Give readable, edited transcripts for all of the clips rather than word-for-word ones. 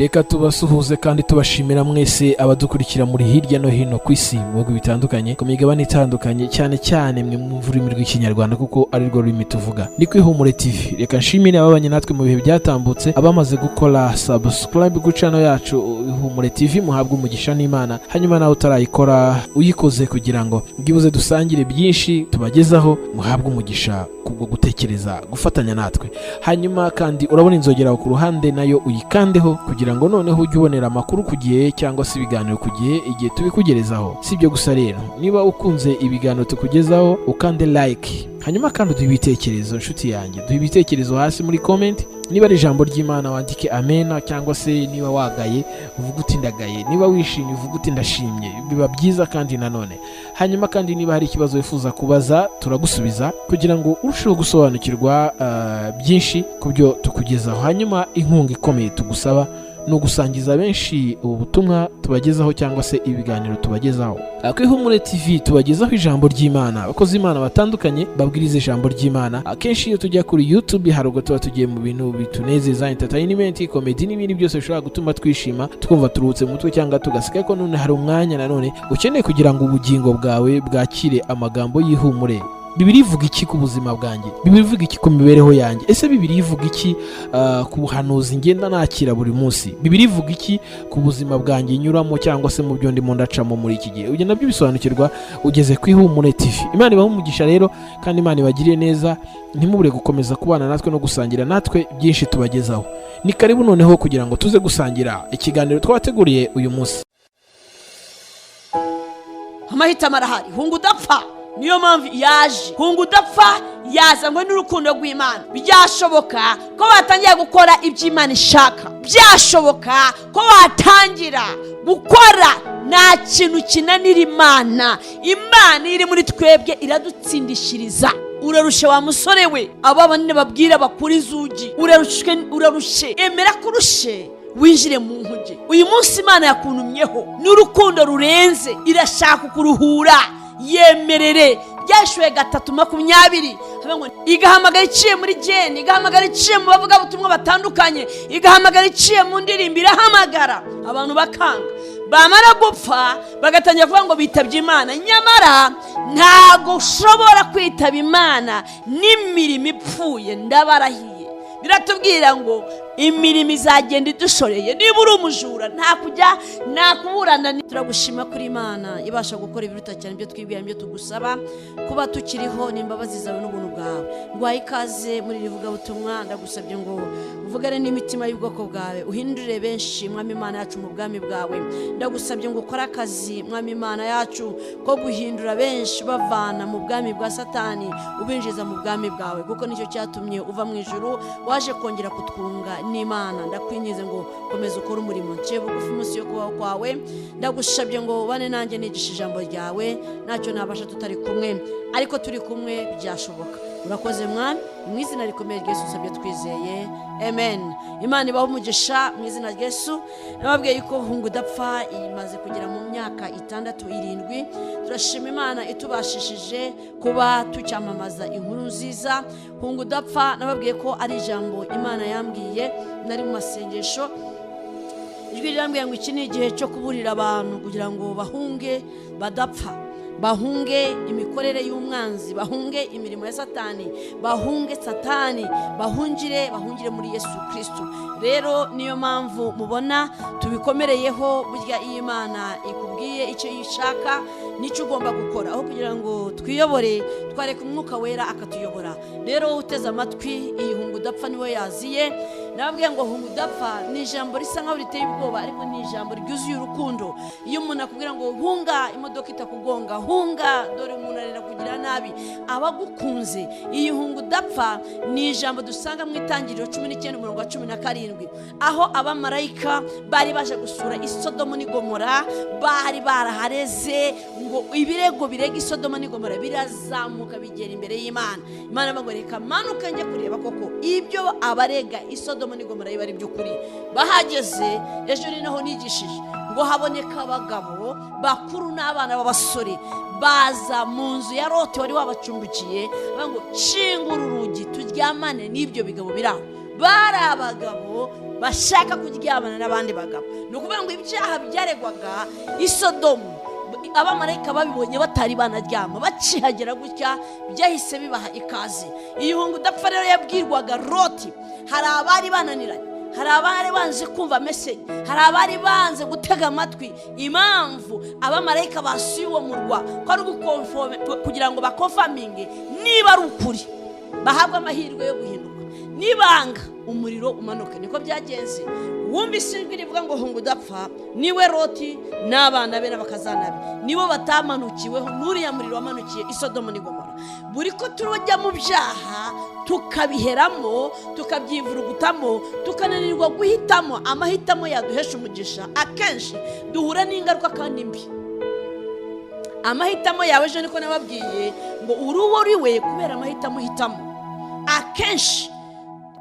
reka tubasuhuze kandi tubashimira mwese abadukurikira muri hirya no hino ku isi mu bihugu bitandukanye ku migabane itandukanye, cyane cyane mwe mwumva ururimi rw'ikinyarwanda kuko ari rwo rurimi tuvuga. Ni ku Ihumure TV. Reka nshimire ababanye natwe mu bihe byatambutse, abamaze gukora subscribe ku channel yacu Ihumure TV, muhabwe umugisha n'Imana. Hanyuma nawe utarayikora uyikoze kugira ngo bwibuze dusangire byinshi tubagezaho, muhabwe umugisha kubwo gutekereza gufatanya natwe. Hanyuma kandi urabona inzogera ku ruhande nayo uyikandeho kugira ngo noneho ujye ubonera amakuru ku gihe cyangwa se ibiganiro ku gihe igihe tubikugerezaho. Si ibyo gusa rero, niba ukunze ibiganiro tukugezaho ukande like, hanyuma kandi uduhe ibitekerezo. Nshuti yanjye, duhe ibitekerezo hasi muri comment. Niba ari ijambo ry'Imana wandike amena, cyangwa se niba wagaye uvuga uti ndagaye, niba wishimye uvuga uti ndashimye. Biba byiza kandi nanone. Hanyuma kandi niba hari ikibazo wifuza kubaza turagusubiza kugira ngo urusheho gusobanukirwa byinshi ku byo tukugezaho. Hanyuma inkunga ikomeye tugusaba no gusangiza benshi ubu butumwa tubagezaho cyangwa se ibiganiro tubagezaho. Ku Ihumure TV tubagezaho ijambo ry'Imana, abakozi Imana batandukanye babwiriza ijambo ry'Imana. Akenshi iyo tujya kuri YouTube hari ubwo tuba tugiye mu bintu bitunezeza, entertainment, comedy n'ibindi byose bishobora gutuma twishima twumva turuhutse mu mutwe cyangwa tugaseka. Ko none hari umwanya nanone ukeneye kugira ngo ubugingo bwawe bwakire amagambo y'ihumure. Bibiri ivuga iki ku buzima bwanjye? Bibiri ivuga iki ku mibereho yanjye? Ese Bibiri ivuga iki ku buhanuzi ngenda nakira buri munsi? Bibiri ivuga iki ku buzima bwanjye nyuramo cyangwa se mu byo ndimo ndacamo muri iki gihe? Ugenda nabyo bisobanukirwa ugeze ku Ihumure TV. Imana ibahe umugisha rero kandi Imana ibagiriye neza. Ntimubure gukomeza kubana natwe no gusangira natwe byinshi tubagezaho. Ni karibu noneho kugira ngo tuze gusangira ikiganiro twabateguriye uyu munsi. Amahitamo arahari, hunga udapfa. Niyo mpamvu yaje. Hunga udapfa yazanywe n'urukundo rw'Imana. Byashoboka ko watangira gukora ibyo Imana ishaka. Byashoboka ko watangira gukora nta kintu kinanira Imana. Imana iri muri twebwe iradutsindishiriza. Urarushe wa musore we, aba banini babwira bakuri zugi. Urarushe, emera kurushe, winjire mu nkuge. Uyu munsi Imana yakuntumyeho n'urukundo rurenze, irashaka kuruhura. Yemerere. Byashoye 3:20 ngo igahamagara iciye muri jeni, igahamagara iciye mu bavuga butumwa batandukanye, igahamagara iciye mu ndirimbo, irahamagara abantu bakanga, bamara gupfa bagatangira kuvuga ngo bitabye Imana. Nyamara ntago ushobora kwitaba Imana n'imirimo ipfuye. Ndabarahiye, biratubwira ngo imirimo izagenda idushoreye. Niba uri umujura nta kujya nta kuburana. Turagushima kuri Imana ibasha gukora ibiruta cyane ibyo twibwiye, ibyo tugusaba. Kuba tukiriho n'imbabazi zawe n'ubuntu bwawe. Ngwaye ikaze muri rivuga butumwa. Ndagusabye ngo uvugane n'imitima y'ubwoko bwawe, uhindure benshi Mwami Imana yacu mu bwami bwawe. Ndagusabye ngo ukore akazi Mwami Imana yacu ko guhindura benshi bavana mu bwami bwa Satani ubinjiza mu bwami bwawe, kuko nicyo cyatumye uva mu ijuru, waje kongera kutwunga n'Imana. Ndakwingize ngo komeza ukore umurimo nce bugufi munsi yo kubaho kwawe. Ndagushabye ngo bane nanjye nigisha ijambo ryawe, ntacyo nabasha tutari kumwe, ariko turi kumwe byashoboka. Urakoze Mwami, mu izina rikomeye rya Yesu usabye twizeye, amen. Imana ibahe umugisha mu izina rya Yesu. Nababwiye yuko hunga udapfa imaze kugera mu myaka 6-7. Turashima Imana itubashishije kuba tucyamamaza inkuru nziza. Hunga udapfa nababwiye ko ari ijambo Imana yambwiye nari mu masengesho. Ijwi rirambwiye ngo iki ni igihe cyo kuburira abantu kugira ngo bahunge badapfa, bahunge imikorere y'umwanzi, bahunge imirimo ya Satani, bahunge Satani, bahungire muri Yesu Kristo. Rero niyo mpamvu mubona tubikomereyeho. Burya Imana ikubwiye icyo yishaka nicyo ugomba gukora, aho kugira ngo twiyobore twareka umwuka wera akatuyobora. Rero uteze amatwi, iyi hunga udapfa niwe yaziye. Nababwiye ngo hunga udapfa ni ijambo risa nkaho riteye ubwoba, ariko ni ijambo ryuzuye urukundo. Iyo umuntu akubwira ngo hunga imodoka itakugonga, hunga dore umuntu arenda kugira nabi, abagukunze. Iyi hunga udapfa ni ijambo dusanga mu Itangiriro 19:17, aho abamarayika bari baje gusura Isodomu n'Igomora, bari barahareze ngo ibirego birega Isodomu n'Igomora birazamuka bigera imbere y'Imana. Imana bagoreka manuka njye kureba koko ibyo abarega Isodomu n'Igomora bari by'ukuri. Bahageze ejo ni naho nigishije ngo haboneka abagabo bakuru n'abana b'abasore baza mu nzu ya Loti wari wabacumbikiye, ngo cingura urugi turyamane n'ibyo bigabo biraho. bari abagabo bashaka kuryamana n'abandi bagabo. Ni ukuvuga ngo ibyaha byaregwaga i Sodomu, abamarayika babibonye batari banaryama, bacihagera gutya byahise bibaha ikaze. Iyo hungu udapfa rero yabwirwaga Loti. Hari abari bananiranye, hari abari banze kumva message, hari abari banze gutega amatwi impamvu abamarayika basuye uwo murwa ko ari gukonfome kugira ngo bakonfaminge niba ari ukuri, bahabwa amahirwe yo guhinduka. Nibanga umuriro umanuka. Niko byagenze. Wumvise ijwi rivuga ngo hungu udapfa, niwe Loti n'abana be n'abakazana be nibo batamanukiweho n'uriya muriro wamanukiye i Sodomu n'i Gomora. Buri ko turujya mu byaha tukabiheramo, tukabyivurugutamo, tukananirwa guhitamo amahitamo yaduhesha umugisha, akenshi duhura n'ingaruka kandi mbi. Amahitamo yawe je niko nababwiye ngo uruwo uriwe kubera amahitamo hitamo. Akenshi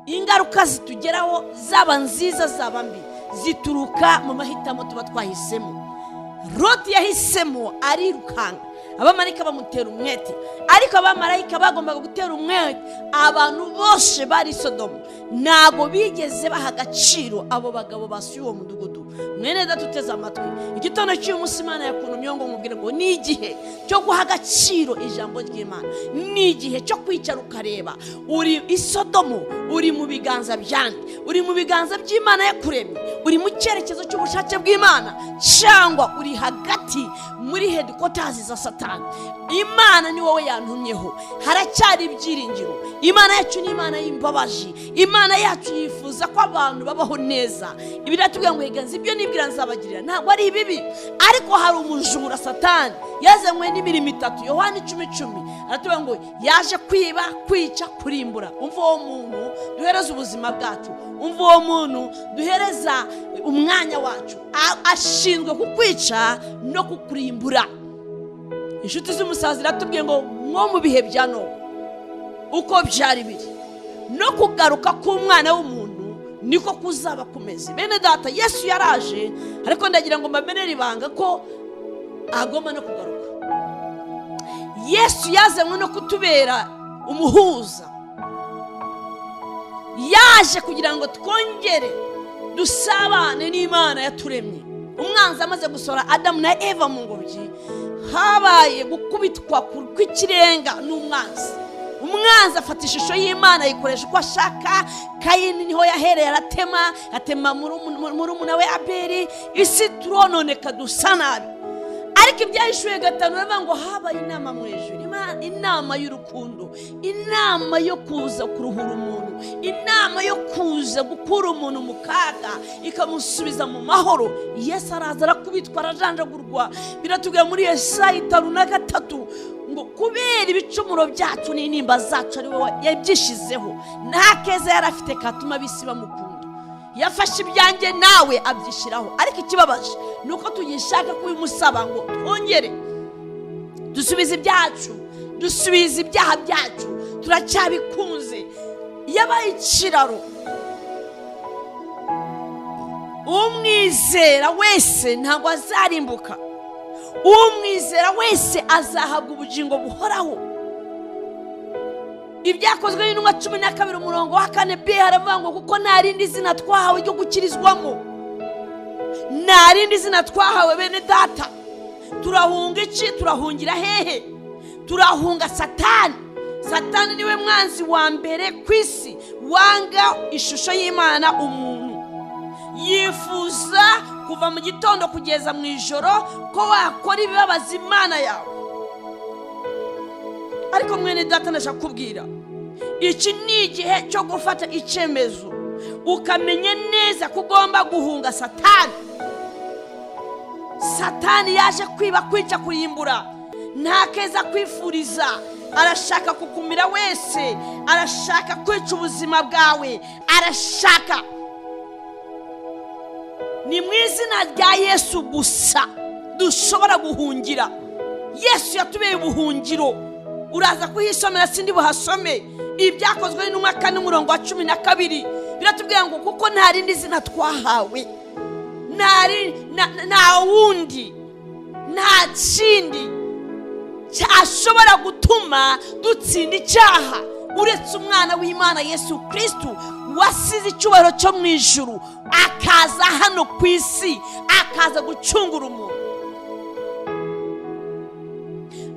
ingaruka zitugeraho zaba nziza zaba mbi zituruka mu mahitamo tuba twahisemo. Loti yahisemo arirukanga, abamarayika bamutera umwete, ariko abamarayika bagombaga gutera umwete abantu bose bari Sodomu. Nago bigeze baha agaciro abo bagabo basuye uwo mudugudu. Mwene data uteze amatwi, igitondo cy'uyu munsi Imana yakuntumye ngo mubwire ngo ni igihe cyo guha agaciro ijambo ry'Imana, ni igihe cyo kwicara ukareba uri i Sodomu, uri mu biganza byande, uri mu biganza by'Imana yakuremye, uri mu cyerekezo cy'ubushake bw'Imana, cyangwa uri hagati muri headquarters za Satani. Imana ni wowe yantumyeho, haracyari ibyiringiro. Imana yacu ni Imana y'imbabaji. Imana yacu yifuza ko abantu babaho neza. Ibiratubwira ngo iganze ibyo nibwira nzabagirira ntabwo ari ibibi, ariko hari umujura Satani yazanywe n'imirimo itatu. Yohana 10:10 aratubwira ngo yaje kwiba, kwica, kurimbura. Umva uwo muntu duhereza ubuzima bwacu, umva uwo muntu duhereza umwanya wacu, ashinzwe kukwica no kukurimbura. Inshuti z'umusazi iratubwiye ngo nko mu bihe bya Nowa uko byari biri, no kugaruka k'umwana w'umuntu niko kuzaba kumeze. Bene data, Yesu yaraje, ariko ndagira ngo mbamenere ibanga ko agomba no kugaruka. Yesu yazanywe no kutubera umuhuza, yaje kugira ngo twongere dusabane n'Imana yaturemye. Umwanzi amaze gusora Adamu na Eva mu ngobyi, habaye gukubitwa kw'ikirenga n'umwanzi. Umwanzi afata ishusho y'Imana yikoresha uko ashaka. Kayini niho yahereye atema murumuna we Abeli, isi turononeka dusa nabi. Ariko ibyahishuye gatanu baravuga ngo habaye inama mu ijuru, inama y'urukundo, inama yo kuza kuruhura umuntu, inama yo kuza gukura umuntu mu kaga ikamusubiza mu mahoro. Yesu araza arakubitwa, arajanjagurwa. Biratubwira muri Yesaya 5:3 ngo kubera ibicumuro byacu n'intimba zacu ari wowe yabyishizeho, nta keza yari afite katuma bisi bamukunda. Yafashe ibyanjye nawe abyishiraho. Ariko ikibabaje nuko tugishaka kubimusaba ngo twongere dusubize ibyacu, dusubize ibyaha byacu, turacyabikunze. Yabaye ikiraro. Umwizera wese ntabwo azarimbuka, umwizera wese azahabwa ubugingo buhoraho. Ibyakozwe n'intumwa 12:4 haravuga ngo kuko nta rindi zina twahawe ryo gukirizwamo, nta rindi zina twahawe. Bene data, turahunga iki? Turahungira hehe? Turahunga Satani. Satani niwe mwanzi wa mbere ku isi, wanga ishusho y'Imana umuntu. Yifuza kuva mu gitondo kugeza mu ijoro ko wakora ibibabaza Imana yawe. Ariko mwene data, ndashaka kubwira, iki ni igihe cyo gufata icyemezo, ukamenya neza ko ugomba guhunga Satani. Satani yaje kwiba, kwica, kurimbura, nta keza kwifuriza. Arashaka kukumira wese, arashaka kwica ubuzima bwawe, arashaka. Ni mu izina rya Yesu gusa dushobora guhungira. Yesu yatubeye ubuhungiro. Uraza kuhisomera, sindi buhasome. Ibyakozwe n'intumwa 4:12 biratubwira ngo kuko nta rindi zina twahawe, nta wundi, nta kindi cyashobora gutuma dutsinda icyaha uretse umwana w'Imana Yesu Kristo. wasize icyubahiro cyo mu ijuru akaza hano ku isi akaza gucungura umuntu.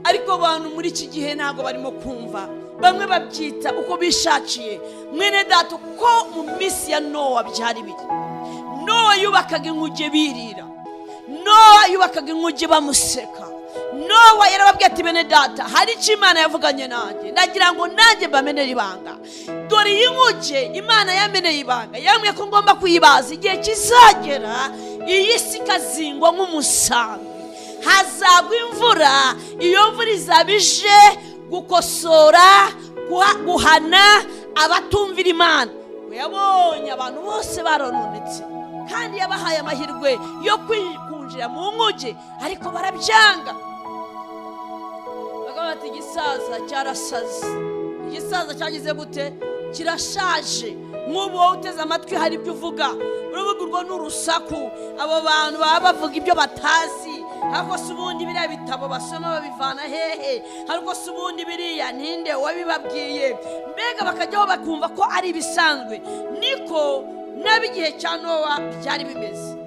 Ariko abantu muri iki gihe ntabwo barimo kumva, bamwe babyita uko bishakiye. Mwene data, ko mu minsi ya Nowa byari biri. Nowa yubakaga inkuge birira, Nowa yubakaga inkuge bamuseka. Nowa yarababwiye ati bene data, hari icyo Imana yavuganye nanjye, ndagira ngo nanjye mbamenere ibanga. Dore iyi nkuge Imana yameneye ibanga, yambwiye ko ngomba kuyibaza igihe kizagera iyi si ikazingwa nk'umusambi. Hazagwa imvura, iyo mvura izaba ije gukosora, guhana abatumvira Imana. Yabonye abantu bose barononetse kandi yabahaye amahirwe yo kwinjira mu nkuge, ariko barabyanga. Bagabo bati igisaza cyarasaze. Igisaza cyagize gute? Kirashaje. Nk'ubu wowe uteze amatwi hari ibyo uvuga, urubuga urwo n'urusaku, abo bantu baba bavuga ibyo batazi. Ariko se ubundi biriya bitabo basoma babivana hehe? Ariko se ubundi biriya ninde wabibabwiye? Mbega bakajyaho bakumva ko ari ibisanzwe. Niko n'abigihe cya Nowa byari bimeze.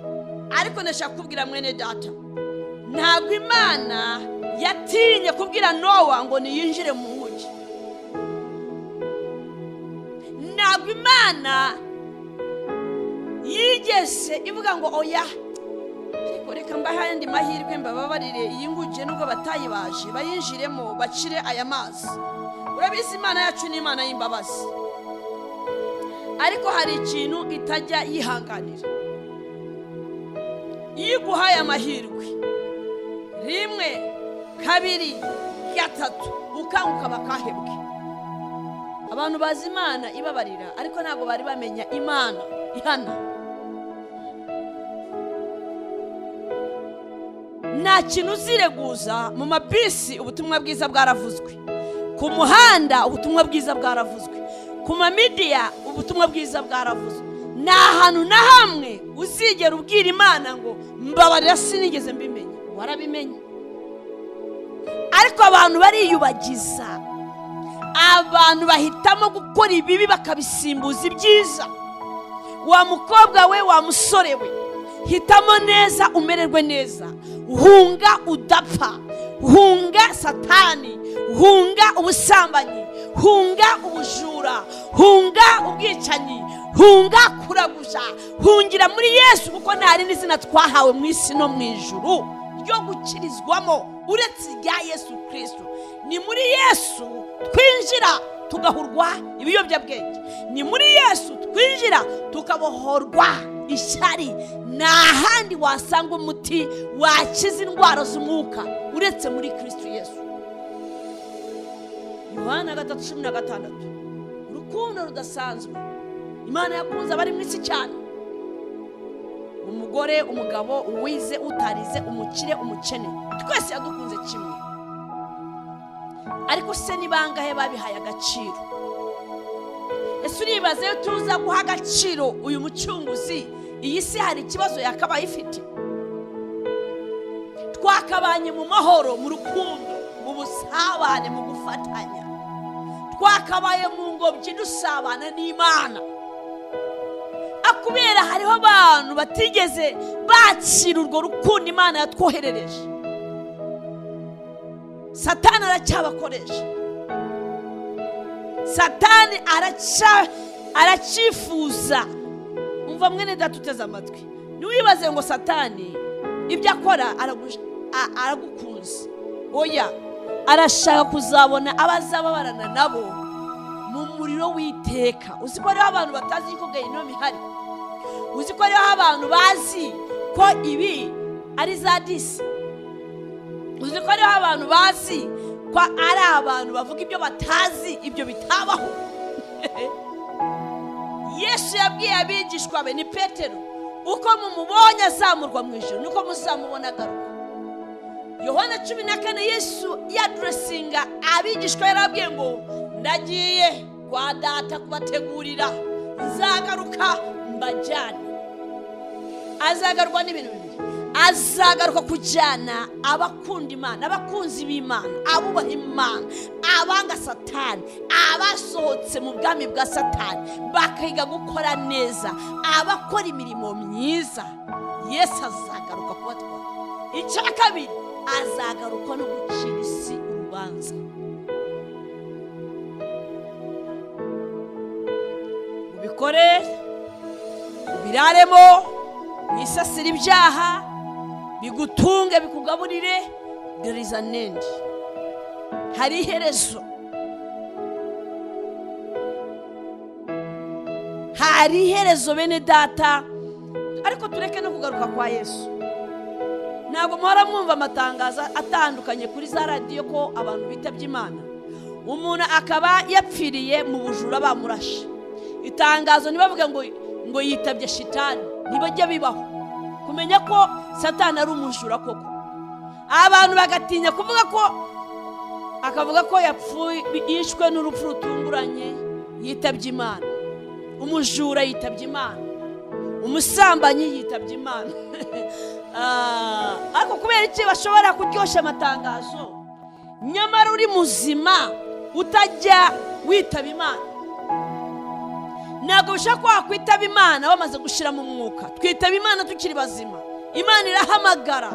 Ariko ndashaka kubwira mwene data, ntabwo Imana yatinye kubwira Nowa ngo niyinjire mu nkuge. Ntabwo Imana yigeze ivuga ngo oya, reka mbahaye andi mahirwe mbababarire iyi nguge nubwo batayibaje bayinjiremo bacire aya mazi. Urabizi Imana yacu ni Imana y'imbabazi, ariko hari ikintu itajya yihanganira. Iyo iguhaye amahirwe rimwe, kabiri, gatatu, ukanguka bakahebwe. Abantu bazi Imana ibabarira, ariko ntabwo bari bamenya Imana ihana. Nta kintu uzireguza. Mu mabisi ubutumwa bwiza bwaravuzwe, ku muhanda ubutumwa bwiza bwaravuzwe, ku mamidiya ubutumwa bwiza bwaravuzwe. Nta hantu na hamwe uzigera ubwira Imana ngo mbabarira sinigeze mbimenya. Warabimenye. Ariko abantu bariyubagiza, abantu bahitamo gukora ibibi bakabisimbuza ibyiza. Wa mukobwa we, wa musore we, hitamo neza umererwe neza. Hunga udapfa, hunga satani, hunga ubusambanyi, hunga ubujura, hunga ubwicanyi, hunga kuragusha. Hungira muri Yesu, kuko nta rindi zina twahawe mu isi no mu ijuru ryo gukirizwamo uretse rya Yesu Kristo. Ni muri Yesu twinjira tugahurwa ibiyobyabwenge, ni muri Yesu twinjira tukabohorwa ishyari. Nta handi wasanga umuti wakiza indwara z'umwuka uretse muri Kristo Yesu. Yohana 3:16, urukundo rudasanzwe. Imana yakunze abari mu isi cyane, umugore, umugabo, uwize, utarize, umukire, umukene, twese yadukunze kimwe. Ariko se ni bangahe babihaye agaciro? Ese uribaze iyo tuza guha agaciro uyu mucunguzi, iyi si hari ikibazo yakabaye ifite? Twakabanye mu mahoro, mu rukundo, mu busabane, mu gufatanya. Twakabaye mu ngobyi dusabana n'Imana. Akubera hariho abantu batigeze bakira urwo rukundo Imana yatwoherereje. Satani aracyabakoresha. Satani aracifuza. Umva mwene data uteze amatwi, ntiwibaze ngo Satani ibyo akora aragukunze. Oya, arashaka kuzabona abazababarana nabo mu muriro w'iteka. Uzi ko hariho abantu batazi ko gehinomu ihari. Uzi ko hariho abantu bazi ko ibi ari za disi. Uzi ko hariho abantu bazi ko ari abantu bavuga ibyo batazi, ibyo bitabaho. Yesu yabwiye abigishwa be, ni Petero, uko mumubonye azamurwa mu ijuru nuko muzamubona agaruka. Yohana 14, Yesu yadresinga abigishwa yarabwiye ngo ndagiye kwa data kubategurira, nzagaruka mbajyane. Azagarwa n'ibintu bibiri. azagaruka kujyana abakunda Imana, abakunzi b'Imana, abubaha Imana, abanga Satani, abasohotse mu bwami bwa Satani bakiga gukora neza, abakora imirimo myiza. Yesu azagaruka kubatwara. Icya kabiri, azagaruka no gucira isi urubanza. Ubikore, ubiraremo, wisasire ibyaha, bigutunge, bikugaburire. There is an end. Hari iherezo. Hari iherezo bene data. Ariko tureke no kugaruka kwa Yesu. Ntabwo muhora mwumva amatangazo atandukanye kuri za radiyo ko abantu bitabye Imana, umuntu akaba yapfiriye mu bujura bamurashe. Itangazo ntibavuge ngo yitabye shitani, ntibajya bibaho kumenya ko Satani ari umujura koko. Abantu bagatinya kuvuga ko, akavuga ko yapfuye yishwe n'urupfu rutunguranye, yitabye Imana. Umujura yitabye Imana, umusambanyi yitabye Imana. Ariko kubera iki bashobora kuryoshya amatangazo, nyamara uri muzima utajya witaba Imana? Ntabwo bishaka ko wakwitaba Imana wamaze gushira mu mwuka. Twitaba Imana tukiri bazima. Imana irahamagara,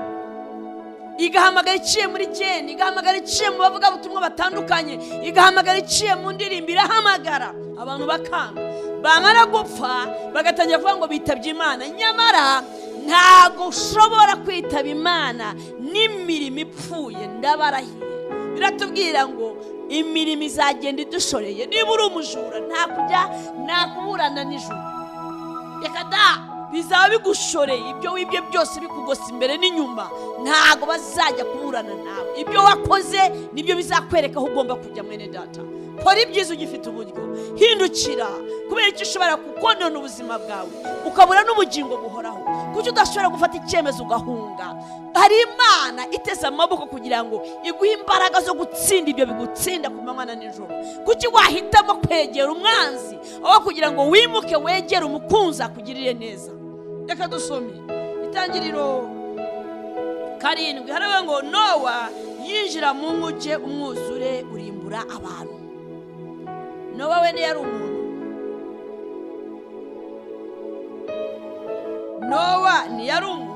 igahamagara iciye muri jeni, igahamagara iciye mu bavuga butumwa batandukanye, igahamagara iciye mu ndirimbo, irahamagara abantu bakanga. Bamara gupfa bagatangira kuvuga ngo bitabye Imana, nyamara ntabwo ushobora kwitaba Imana n'imirimo ipfuye. Ndabarahiye, biratubwira ngo imirimo izagenda idushoreye. Niba uri umujura nta kuburana nijoro, reka da, bizaba bigushoreye. Ibyo wibye byose bikugose imbere n'inyuma, ntabwo bazajya kuburana nawe. Ibyo wakoze nibyo bizakwereka aho ugomba kujya. Mwene data, kora ibyiza ugifite uburyo, hindukira. Kubera icyo ushobora kukonona ubuzima bwawe ukabura n'ubugingo buhoraho. Kuki udashobora gufata icyemezo ugahunga? Hari Imana iteze amaboko kugira ngo iguhe imbaraga zo gutsinda ibyo bigutsinda ku manywa na nijoro. Kuki wahitamo kwegera umwanzi aho kugira ngo wimuke wegere umukunzi akugirire neza? Reka dusome Itangiriro 7. Haravuga ngo Nowa yinjira mu nkuge, umwuzure urimbura abantu. Nowa we yari umuntu. Nowa yari umuntu.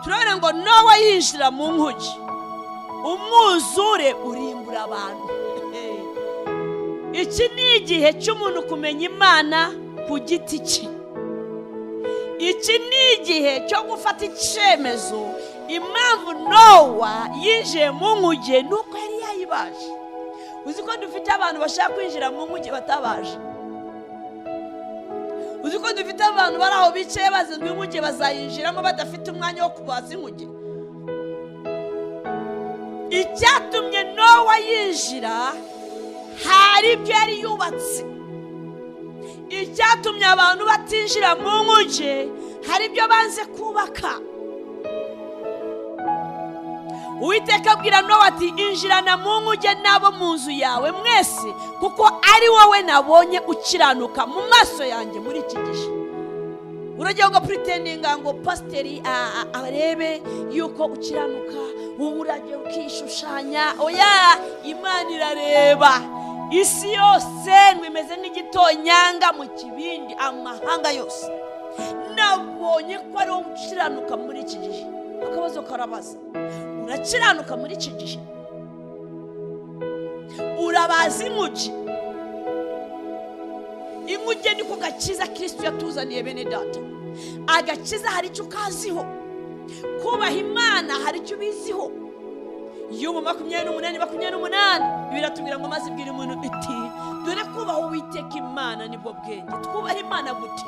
Turabona ngo Nowa yinjira mu nkuge, umwuzure urimbura abantu. Iki ni igihe cy'umuntu kumenya Imana ku giti cye. Iki ni igihe cyo gufata icyemezo. Impamvu Nowa yinjiye mu nkuge nuko yari yayibaje. Uzi ko dufite abantu bashaka kwinjira mu nkuge batabaje? Uzi ko dufite abantu bari aho bicaye bazi ngo inkuge bazayinjiramo badafite umwanya wo kubaza inkuge? Icyatumye Nowa yinjira hari ibyo yari yubatse. Icyatumye abantu batinjira mu nkuge hari ibyo banze kubaka. Uwiteka abwira Nowa ati, injirana mu nkuge n'abo mu nzu yawe mwese, kuko ari wowe nabonye ukiranuka mu maso yanjye muri iki gihe. Urajya ngo pretendinga ngo pasiteri arebe yuko ukiranuka, wowe urajya ukishushanya. Oya, Imana irareba. Isi yose imeze nk'igitonyanga mu kibindi, amahanga yose. Nabonye ko ari wowe ukiranuka muri iki gihe. Akabazo karabaza, urakiranuka muri iki gihe? Urabazi inkuge? Inkuge niko gakiza Kristo yatuzaniye bene data. Agakiza hari icyo ukaziho, kubaha Imana hari icyo ubiziho. Yobu 28:28 biratubwira ngo maze ibwira umuntu iti, dore kubaha Uwiteka Imana nibwo bwenge. Twubaha Imana gute?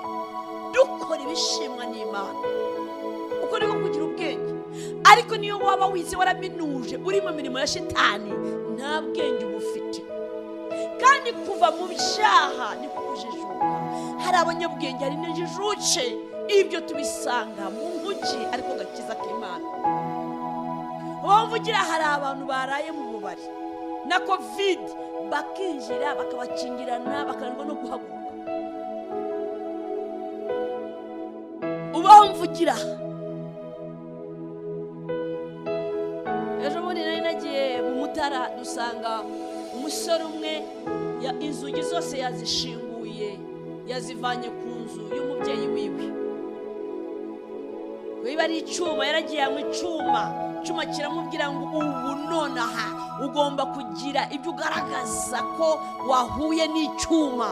Dukora ibishimwa n'Imana. Uko niko kugira ubwenge. Ariko niyo waba wize waraminuje uri mu mirimo ya shitani, nta bwenge ubufite. Kandi kuva mu byaha niko kujijuka. Hari abanyabwenge hari n'injijuke. Ibyo tubisanga mu nkuge ariko gakiza k'Imana. Wumvugira hari abantu baraye mu mubari na covid bakinjira bakabakingirana bakananirwa no guhaguruka. Ubamvugira ubundi nari nagiye mu Mutara dusanga umusore umwe inzugi zose yazishinguye yazivanye ku nzu y'umubyeyi wiwe. Wiba ari icyuma, yaragiye mu icyuma kiramubwira ngo ubu nonaha ugomba kugira ibyo ugaragaza ko wahuye n'icyuma.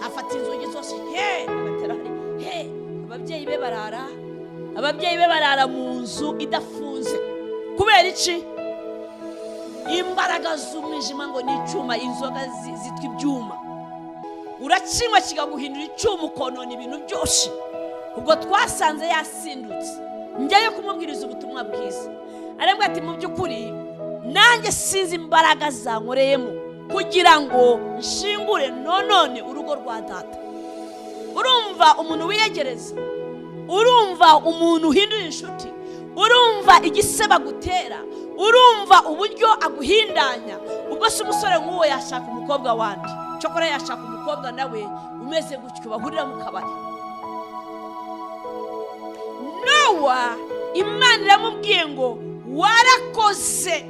Afata inzugi zose agatera hari ababyeyi be barara mu nzu idafunze. Kubera iki? Imbaraga z'umwijima ngo ni icyuma, inzoga zitwa ibyuma. Urakinywa kikaguhindura icyuma ukonona ibintu byose. Ubwo twasanze yasindutse, njyayo kumubwiriza ubutumwa bwiza. Arambwira ati mu by'ukuri nanjye sinzi imbaraga zankoreyemo kugira ngo nshingure none urugo rwa data. Urumva umuntu wiyegereza, urumva umuntu uhindura inshuti, urumva igiseba gutera, urumva uburyo aguhindanya. Ubwo se umusore nk'uwo yashaka umukobwa wandi, cyokora yashaka umukobwa nawe umeze gutyo bahurira mu kabari. Nowa Imana iramubwiye ngo warakoze,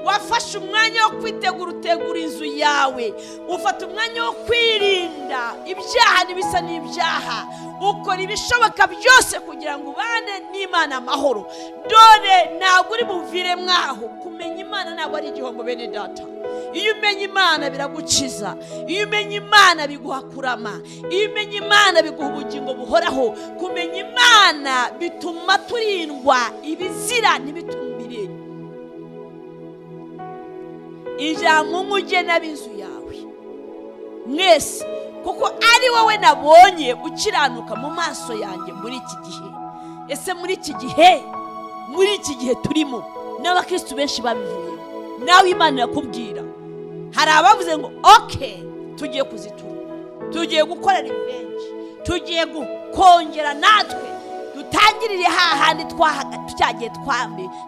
wafashe umwanya wo kwitegura, utegura inzu yawe, ufata umwanya wo kwirinda ibyaha n'ibisa n'ibyaha, ukora ibishoboka byose kugira ngo ubane n'Imana amahoro. Dore ntabwo uri buvire mwaho. Kumenya Imana ntabwo ari igihombo bene data. Iyo umenya Imana biragukiza, iyo umenya Imana biguha kurama, iyo umenya Imana biguha ubugingo buhoraho. Kumenya Imana bituma turindwa ibizira n'ibitumbire. Ijambo nk'ugena b'inzu yawe mwese, kuko ari wowe nabonye ukiranuka mu maso yanjye muri iki gihe. Ese muri iki gihe turimo n'abakristo benshi babivuyemo, nawe Imana yakubwira. Hari abavuze ngo okay, tugiye kuzitura, tugiye gukora revenge, tugiye kongera natwe dutangirire hahandi twagiye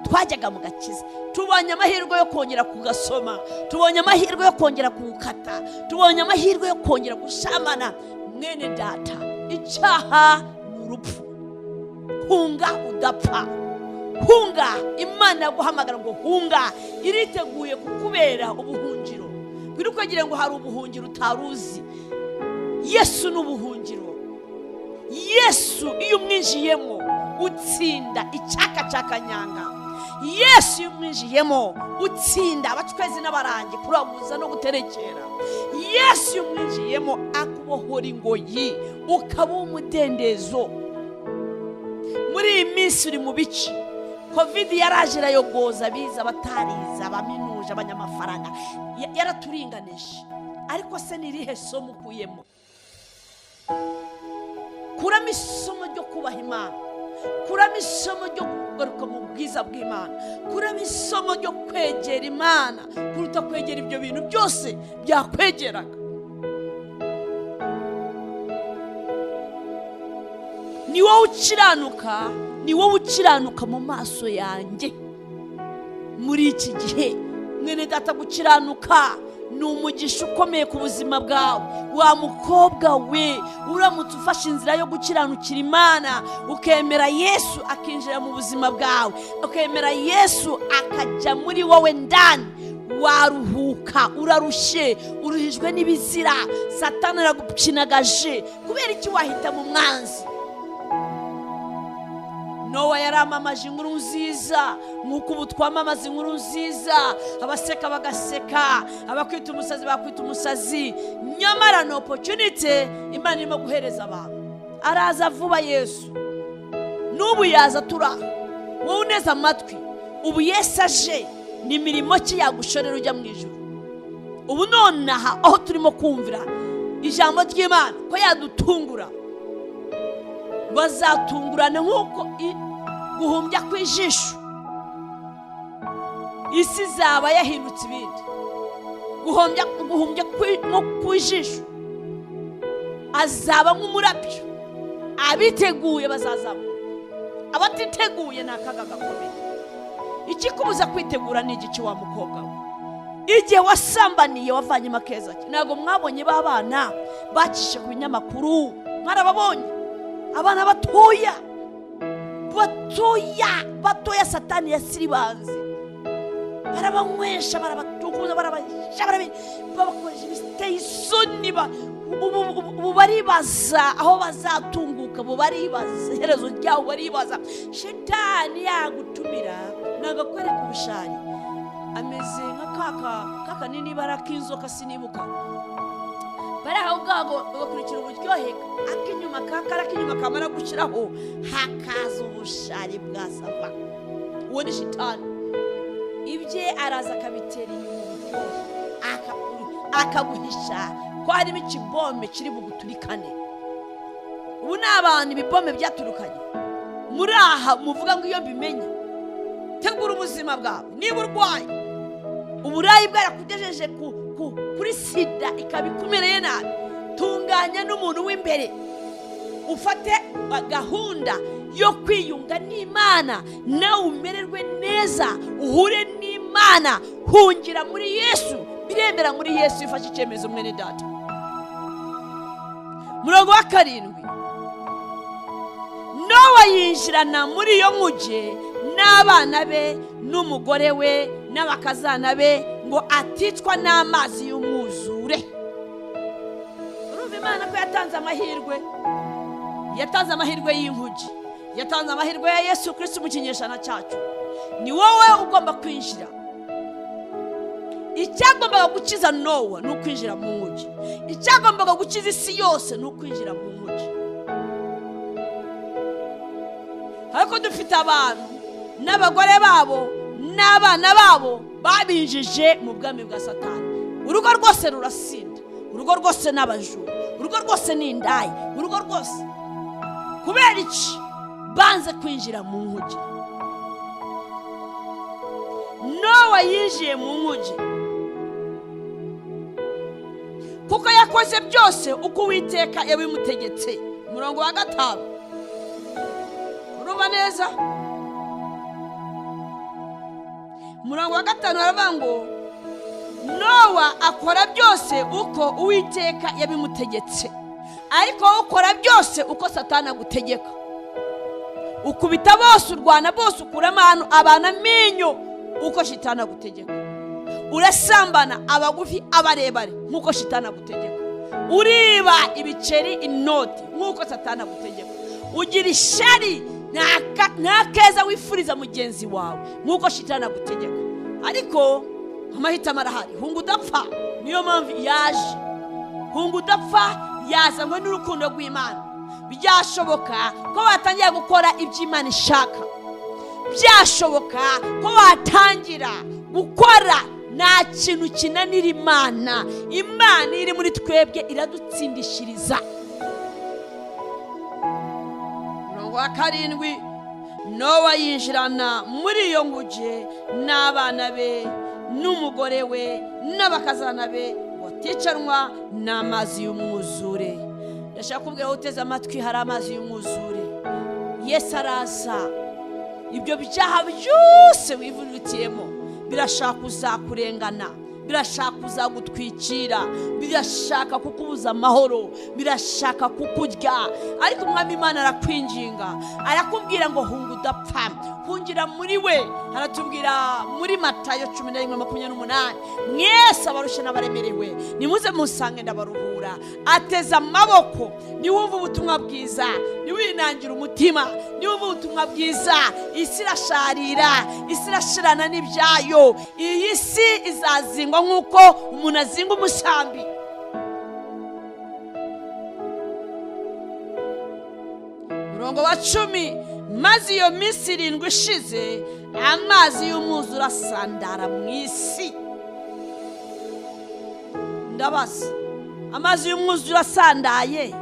twajyaga mu gakiza. Tubonye amahirwe yo kongera kugasoma, tubonye amahirwe yo kongera kugukata, tubonye amahirwe yo kongera gushamana. Mwene data, icyaha ni urupfu. Hunga udapfa, hunga. Imana yaguhamagara ngo hunga, iriteguye kukubera ubuhungiro. Birukagira ngo hari ubuhungiro utaruzi. Yesu ni ubuhungiro. Yesu iyo umwinjiyemo utsinda icyaka cyakanyanga. Yesu iyo umwinjiyemo utsinda abacwezi n'abarangi, kuraguza no guterekera. Yesu iyo umwinjiyemo akubohora ingoyi, ukaba umudendezo. Muri iyi minsi uri mu bici. Covid yaraje irayogoza biza batariza, abaminuje, abanyamafaranga, yaraturinganisha. Ariko se nirihe somo ukuyemo? Kuramo isomo ryo kubaha Imana, kuramo isomo ryo kugaruka mu bwiza bw'Imana, kuramo isomo ryo kwegera Imana kuruta kwegera ibyo bintu byose byakwegeraga. Ni wowe ukiranuka mu maso yanjye muri iki gihe. Mwene data, gukiranuka ni umugisha ukomeye ku buzima bwawe. Wa mukobwa we, uramutse ufashe inzira yo gukiranukira Imana, ukemera Yesu akinjira mu buzima bwawe, ukemera Yesu akajya muri wowe ndani, waruhuka. Urarushye, uruhijwe n'ibizira, Satani aragukinagaje. Kubera iki wahita mu mwanzi? Nowa yaramamaje inkuru nziza, nk'uko ubu twamamaza inkuru nziza. Abaseka bagaseka, abakwita umusazi bakwita umusazi. Nyamara no opportunity Imana irimo guhereza abantu. Araza vuba Yesu, n'ubu yaza tura. Wowe uneze amatwi, ubu Yesu aje, ni imirimo ki yagushorera ujya mu ijuru. Ubu nonaha aho turimo kumvira ijambo ry'Imana ko yadutungura, bazatungurana nk'uko guhumbya kw'ijisho. Isi zaba yahindutse ibindi. Guhumbya kw'ijisho azaba nk'umurabyo. Abiteguye bazazaba, abatiteguye ni akaga gakomeye. Ikikubuza kwitegura ni igiki wa mukobwa we? Igihe wasambaniye wavanyemo akeza ki? Ntabwo mwabonye babana bacishe ku binyamakuru? Mwarababonye abana batoya Satani yasiribanze. barabanywesha, barabatukuza, babakoresha ibiteye isoni. Ubu baribaza aho bazatunguka, ubu baribaza iherezo ryabo, baribaza. Shetani yagutumira nagakwereka ubushari, ameze nka kanini barak'inzoka sinibuka, bari aho ngaho bagakurikira uburyohe, ak'inyuma k'inyuma kamara gushyiraho hakaza ubushari bwa sava. Uwo ni Shetani. Ibye araza akabitera inyuma uburyohe, akaguhisha ko harimo ikibombe kiri buguturikane. Ubu ni abantu ibibombe byaturukanye muri aha, muvuga ngo iyo mbimenye. Tegura ubuzima bwawe. Niba urwaye uburayi bwarakugejeje kuri sida ikabikumereye nabi, tunganya n'umuntu w'imbere, ufate gahunda yo kwiyunga n'Imana, nawe umererwe neza, uhure n'Imana. Hungira muri Yesu, birembera muri Yesu. Ifashe icyemezo mwene data. Murongo wa 7, Nowa yinjirana muri iyo nkuge n'abana be n'umugore we n'abakazana be ngo aticwa n'amazi y'umwuzure. Urumva Imana ko yatanze amahirwe, yatanze amahirwe y'inkuge, yatanze amahirwe ya Yesu Kristo mu kinyejana cyacu. Ni wowe ugomba kwinjira. Icyagombaga gukiza Nowa ni ukwinjira mu nkuge. Icyagombaga gukiza isi yose ni ukwinjira mu nkuge. Ariko dufite abantu n'abagore babo n'abana babo babinjije mu bwami bwa Satani. Urugo rwose rurasinda, urugo rwose n'abajura, urugo rwose n'indaya, urugo rwose. Kubera iki? Banze kwinjira mu nkuge. Nowa yinjiye mu nkuge kuko yakoze byose uko Uwiteka yabimutegetse. Murongo wa 5, urumva neza? Murongo wa 5 aravuga ngo Nowa akora byose uko Uwiteka yabimutegetse, ariko ukora byose uko Satani agutegeka. Ukubita bose, urwana bose, ukuramo abana amenyo uko Shetani agutegeka. Urasambana abagufi abarebare nkuko Shetani agutegeka. Uriba ibiceri inoti nkuko Satani agutegeka. Ugira ishari nta keza wifuriza mugenzi wawe nkuko Shetani agutegeka. Ariko amahitamo arahari. Hunga udapfa, niyo mpamvu yaje. Hunga udapfa yazanywe n'urukundo rw'Imana. Byashoboka ko watangiye gukora ibyo Imana ishaka. Byashoboka ko watangira gukora. Nta kintu kinanira Imana. Imana iri muri twebwe iradutsindishiriza. Murongo wa 7, Nowa yinjirana muri iyo nkuge n'abana be n'umugore we n'abakazana be ngo aticanwa n'amazi y'umwuzure. Ndashaka kubwira uteze amatwi, hari amazi y'umwuzure. Yesu araza. Ibyo byaha byose wivurutiyemo birashaka uzakurengana, birashaka uzagutwikira, birashaka kukubuza amahoro, birashaka kukurya. Ariko Umwami Imana arakwinginga, arakubwira ngo hunga udapfa, hungira muri we. Aratubwira muri Matayo 11:28, mwese abarushe n'abaremerewe nimuze musange ndabaruhura. Ateze amaboko. Niwumva ubutumwa bwiza, niwinangira umutima, niwumva ubutumwa bwiza. Isi irasharira, isi irashirana n'ibyayo. Iyi si izazingwa nk'uko umuntu azinga umusambi. Murongo wa 10, maze iyo minsi 7 ishize amazi y'umwuzure asandara mu isi. Ndabaza, amazi y'umwuzure asandaye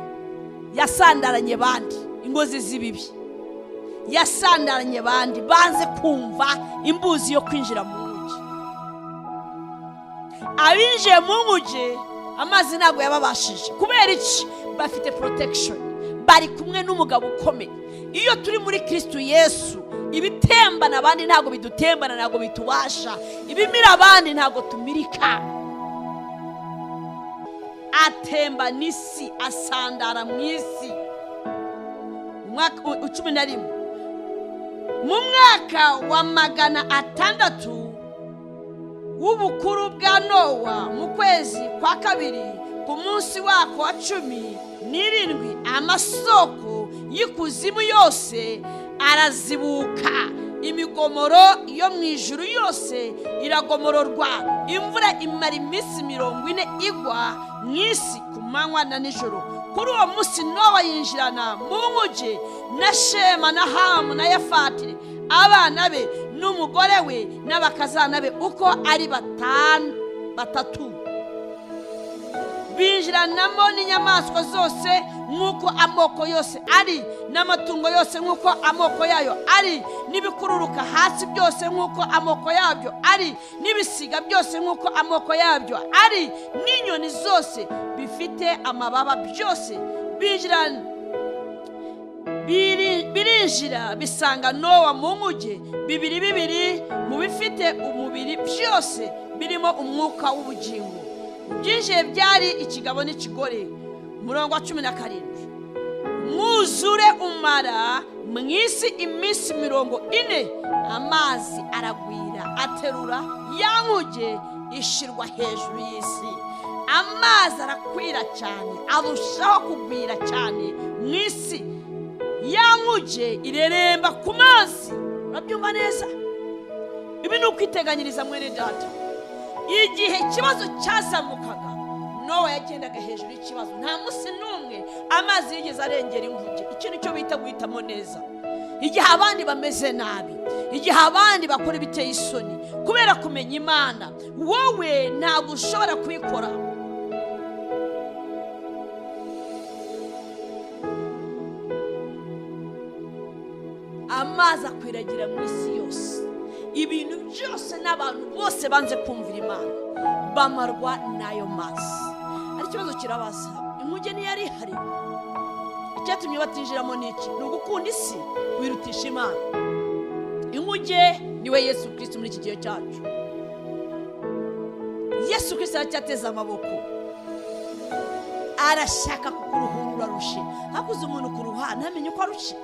yasandaranye bandi? Ingozi z'ibibi. Yasandaranye bandi banze kumva imbuzi yo kwinjira mu nkuge. Abinjiye mu nkuge amazi ntabwo yababashije. Kubera iki? Bafite protection, bari kumwe n'umugabo ukomeye. Iyo turi muri Kristo Yesu, ibitembana abandi ntabwo bidutembana, ntabwo bitubasha. Ibimira abandi ntabwo tumirika. Atemba n'isi, asandara mu isi. Mwaka 11, mu mwaka wa 600 w'ubukuru bwa Nowa mu kwezi kwa kabiri ku munsi wako wa 17 amasoko y'ikuzimu yose arazibuka, imigomoro yo mu ijuru yose iragomororwa, imvura imara iminsi 40 igwa mu isi ku manywa na nijoro. Kuri uwo munsi Nowa yinjirana mu nkuge na Shema na Hamu na Yafati, abana be n'umugore we n'abakazana be uko ari batatu. Binjiranamo n'inyamaswa zose nk'uko amoko yose ari, n'amatungo yose nk'uko amoko yayo ari, n'ibikururuka hasi byose nk'uko amoko yabyo ari, n'ibisiga byose nk'uko amoko yabyo ari, n'inyoni zose bifite amababa byose. Birinjira bisanga Nowa mu nkuge, bibiri mu bifite umubiri byose birimo umwuka w'ubugingo. Byinjiye byari ikigabo n'ikigore. Umurongo wa 17, mwuzure umara mu isi iminsi 40, amazi aragwira aterura ya nkuge ishirwa hejuru y'isi. Amazi arakwira cyane, arushaho kugwira cyane mu isi. Ya nkuge ireremba ku mazi. Urabyumva neza? Ibi ni ukwiteganyiriza mwene data. Igihe ikibazo cyazamukaga, Nowa yagendaga hejuru y'ikibazo. Nta munsi n'umwe amazi yigeze arengera inkuge. Iki nicyo bita guhitamo neza. Igihe abandi bameze nabi, igihe abandi bakora ibiteye isoni, kubera kumenya Imana, wowe ntabwo ushobora kubikora. Amazi akwiragira mu isi yose. Ibintu byose n'abantu bose banze kumvira Imana bamarwa n'ayo mazi. Ari ikibazo kirabaza, inkuge ntiyari ihari. Icyatumye batinjiramo n'iki? Ni ugukunda isi wirutisha Imana. Inkuge niwe Yesu Kristo muri iki gihe cyacu. Yesu Kristo aracyateza amaboko, arashaka kukuruhura urarushe. Hakuze umuntu kuruha ntamenye uko arushe.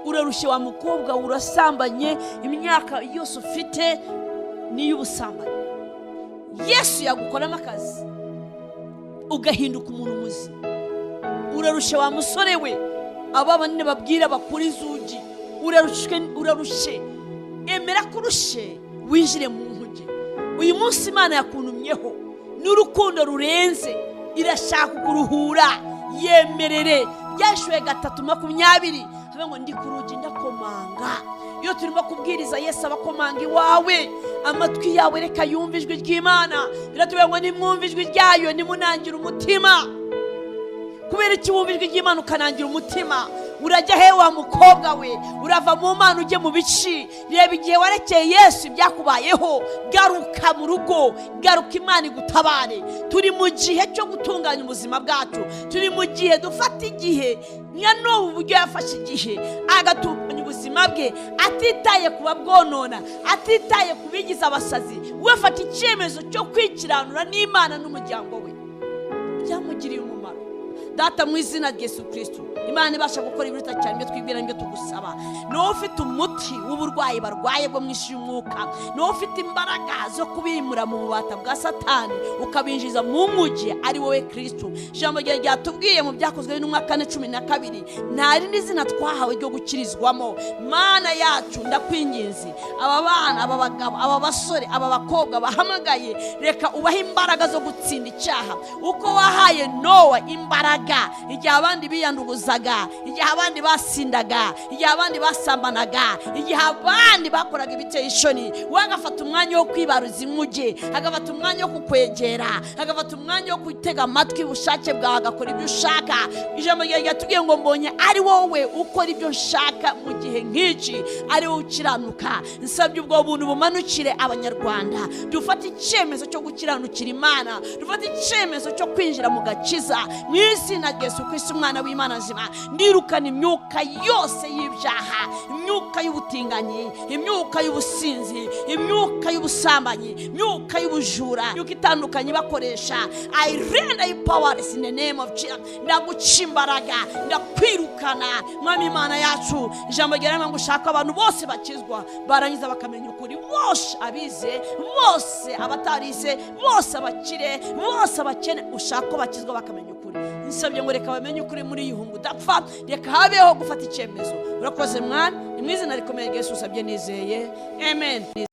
Urarushe wa mukobwa, urasambanye, imyaka yose ufite ni y'ubusambanye. Yesu yagukoramo akazi ugahinduka umuntu muzima. Urarushe wa musore we, aba banini babwira bakura inzugi, urarushe. Emera kurushe winjire mu nkuge. Uyu munsi Imana yakuntumyeho n'urukundo rurenze, irashaka kuruhura. Yemerere. Byashuye 3:20 ngo ndi ku rugi ndakomanga. Iyo turimo kubwiriza Yesu abakomanga iwawe, amatwi yawe reka yumve ijwi ry'Imana. Biratubwira ngo nimwumve ijwi ryayo nimunangira umutima. Kubera iki wumva ijwi ry'Imana ukanangira umutima? Urajya he wa mukobwa we? Urava mu Mana ujye mu bici. Reba igihe warekeye Yesu ibyakubayeho, garuka mu rugo, garuka Imana igutabare. Turi mu gihe cyo gutunganya ubuzima bwacu. Turi mu gihe dufata igihe nka Nowa uburyo yafashe igihe agatunganya ubuzima bwe, atitaye kuba bwonona, atitaye kubigiza abasazi. We fata icyemezo cyo kwikiranura n'Imana n'umuryango we. Byamugiriye umumaro. Data mu izina rya Yesu Kristo, Imana ibasha gukora ibiruta cyane ibyo twibwira n'ibyo tugusaba. Niwe ufite umuti w'uburwayi barwaye bwo mu isi y'umwuka. Niwe ufite imbaraga zo kubimura mu bubata bwa Satani ukabinjiza mu nkuge, ari wowe Kristo. Ijambo ryawe ryatubwiye mu Byakozwe n'Intumwa 4:12, nta rindi zina twahawe ryo gukirizwamo. Mana yacu ndakwinginze, aba bana, aba bagabo, aba basore, aba bakobwa bahamagaye, reka ubahe imbaraga zo gutsinda icyaha uko wahaye Nowa imbaraga igihe abandi biyanduguzaga, igihe abandi basindaga, igihe abandi basambanaga, igihe abandi bakoraga ibiteye ishoni. Wagafata umwanya wo kwibaruza inkuge, agafata umwanya wo kukwegera, agafata umwanya wo kwitega amatwi ubushake bwawe, agakora ibyo ushaka. Ijambo ryawe ryatubwiye ngo mbonye ari wowe ukora ibyo nshaka mu gihe nk'iki, ari wowe ukiranuka. Nsabye ubwo buntu bumanukire Abanyarwanda, dufate icyemezo cyo gukiranukira Imana, dufate icyemezo cyo kwinjira mu gakiza. Mu isi izina rya Yesu Kristo umwana w'Imana nzima, ndirukana imyuka yose y'ibyaha, imyuka y'ubutinganyi, imyuka y'ubusinzi, imyuka y'ubusambanyi, imyuka y'ubujura, imyuka itandukanye bakoresha. I render you powerless in the name of Jesus. Ndaguca imbaraga, ndakwirukana mwami Imana yacu. Ijambo ryarema ngo ushaka abantu bose bakizwa, barangiza bakamenya ukuri, bose abize, bose abatarize, bose abakire, bose abakene, ushaka ko bakizwa bakamenya ukuri. Nsabye ngo reka bamenye ukuri muri iyi hungu udapfa, reka habeho gufata icyemezo. Urakoze mwana, ni mu izina rikomeye rya Yesu usabye nizeye, amen.